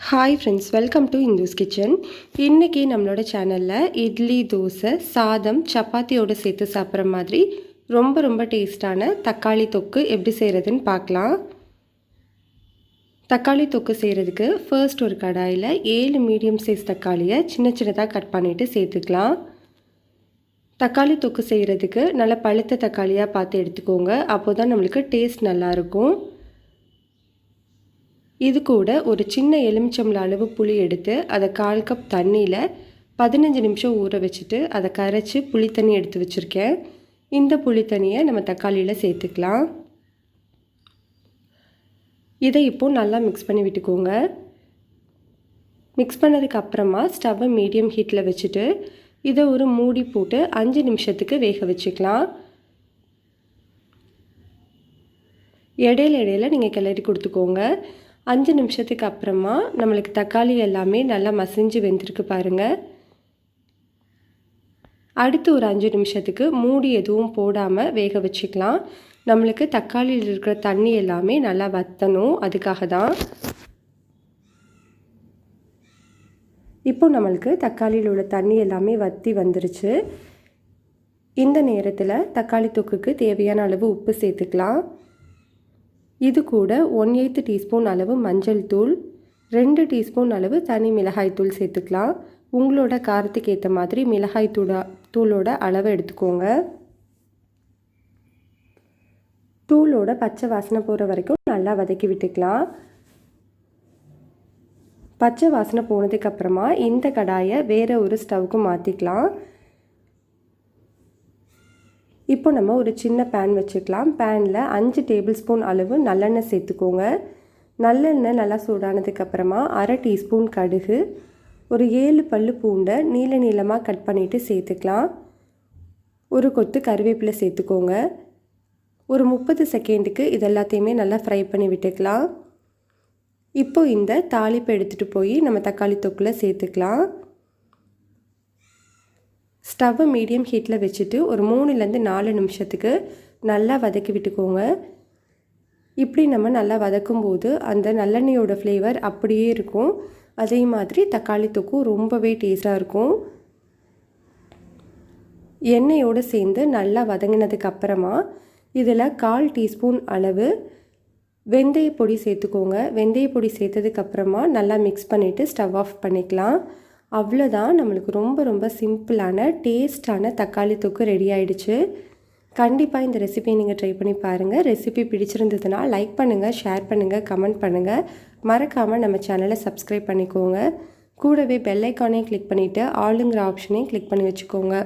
Hi friends, welcome to Indhu's kitchen. இன்றைக்கி நம்மளோட சேனலில் இட்லி, தோசை, சாதம், சப்பாத்தியோடு சேர்த்து சாப்பிட்ற மாதிரி ரொம்ப டேஸ்டான தக்காளி தொக்கு எப்படி செய்கிறதுன்னு பார்க்கலாம். தக்காளி தொக்கு செய்கிறதுக்கு ஃபர்ஸ்ட் ஒரு கடாயில் 7 மீடியம் சைஸ் தக்காளியை சின்னதாக கட் பண்ணிவிட்டு சேர்த்துக்கலாம். தக்காளி தொக்கு செய்கிறதுக்கு நல்ல பழுத்த தக்காளியாக பார்த்து எடுத்துக்கோங்க, அப்போ தான் நம்மளுக்கு டேஸ்ட் நல்லாயிருக்கும். இது கூட ஒரு சின்ன எலுமிச்சம்பழ அளவு புளி எடுத்து அதை 1/4 கப் தண்ணியில் 15 நிமிஷம் ஊற வச்சுட்டு அதை கரைச்சி புளி தண்ணி எடுத்து வச்சுருக்கேன். இந்த புளி தண்ணியை நம்ம தக்காளியில் சேர்த்துக்கலாம். இதை இப்போது நல்லா மிக்ஸ் பண்ணி விட்டுக்கோங்க. மிக்ஸ் பண்ணதுக்கு அப்புறமா ஸ்டவ்வை மீடியம் ஹீட்டில் வச்சுட்டு இதை ஒரு மூடி போட்டு 5 நிமிஷத்துக்கு வேக வச்சுக்கலாம். இடையில நீங்கள் கிளறி கொடுத்துக்கோங்க. 5 நிமிஷத்துக்கு அப்புறமா நம்மளுக்கு தக்காளி எல்லாமே நல்லா மசிஞ்சு வெந்திருக்கு பாருங்கள். அடுத்து ஒரு 5 நிமிஷத்துக்கு மூடி எதுவும் போடாமல் வேக வச்சுக்கலாம். நம்மளுக்கு தக்காளியில் இருக்கிற தண்ணி எல்லாமே நல்லா வற்றணும், அதுக்காக தான். இப்போ நம்மளுக்கு தக்காளியில் உள்ள தண்ணி எல்லாமே வற்றி வந்துருச்சு. இந்த நேரத்தில் தக்காளி தொக்குக்கு தேவையான அளவு உப்பு சேர்த்துக்கலாம். இது கூட 1/8 டீஸ்பூன் அளவு மஞ்சள் தூள், 2 டீஸ்பூன் அளவு தனி மிளகாய் தூள் சேர்த்துக்கலாம். உங்களோட காரத்துக்கு ஏற்ற மாதிரி மிளகாய் தூளோட அளவை எடுத்துக்கோங்க. தூளோட பச்சை வாசனை போகிற வரைக்கும் நல்லா வதக்கி விட்டுக்கலாம். பச்சை வாசனை போனதுக்கப்புறமா இந்த கடாயை வேறு ஒரு ஸ்டவ்வுக்கு மாற்றிக்கலாம். இப்போ நம்ம ஒரு சின்ன பேன் வச்சுக்கலாம். பேனில் 5 டேபிள் ஸ்பூன் அளவு நல்லெண்ணெய் சேர்த்துக்கோங்க. நல்லெண்ணெய் நல்லா சூடானதுக்கப்புறமா 1/2 டீஸ்பூன் கடுகு, ஒரு 7 பல்லு பூண்டை நீளமாக கட் பண்ணிவிட்டு சேர்த்துக்கலாம். ஒரு கொத்து கருவேப்பிலை சேர்த்துக்கோங்க. ஒரு 30 செகண்டுக்கு இதெல்லாத்தையுமே நல்லா ஃப்ரை பண்ணி விட்டுக்கலாம். இப்போ இந்த தாளிப்பை எடுத்துகிட்டு போய் நம்ம தக்காளி தொக்கில் சேர்த்துக்கலாம். ஸ்டவ்வை மீடியம் ஹீட்டில் வச்சுட்டு ஒரு 3லேருந்து 4 நிமிஷத்துக்கு நல்லா வதக்கி விட்டுக்கோங்க. இப்படி நம்ம நல்லா வதக்கும்போது அந்த நல்லெண்ணெயோட ஃப்ளேவர் அப்படியே இருக்கும். அதே மாதிரி தக்காளி தொக்கும் ரொம்பவே டேஸ்ட்டாக இருக்கும். எண்ணெயோடு சேர்ந்து நல்லா வதங்கினதுக்கு அப்புறமா இதில் 1/4 டீஸ்பூன் அளவு வெந்தய பொடி சேர்த்துக்கோங்க. வெந்தய பொடி சேர்த்ததுக்கப்புறமா நல்லா மிக்ஸ் பண்ணிவிட்டு ஸ்டவ் ஆஃப் பண்ணிக்கலாம். அவ்வளோதான், நம்மளுக்கு ரொம்ப சிம்பிளான டேஸ்டான தக்காளி தொக்கு ரெடி ஆகிடுச்சு. கண்டிப்பாக இந்த ரெசிபியை நீங்கள் ட்ரை பண்ணி பாருங்கள். ரெசிபி பிடிச்சிருந்ததுன்னா லைக் பண்ணுங்கள், ஷேர் பண்ணுங்கள், கமெண்ட் பண்ணுங்கள். மறக்காமல் நம்ம சேனலை சப்ஸ்கிரைப் பண்ணிக்கோங்க. கூடவே பெல் ஐக்கானையும் கிளிக் பண்ணிவிட்டு ஆளுங்கிற ஆப்ஷனையும் கிளிக் பண்ணி வச்சுக்கோங்க.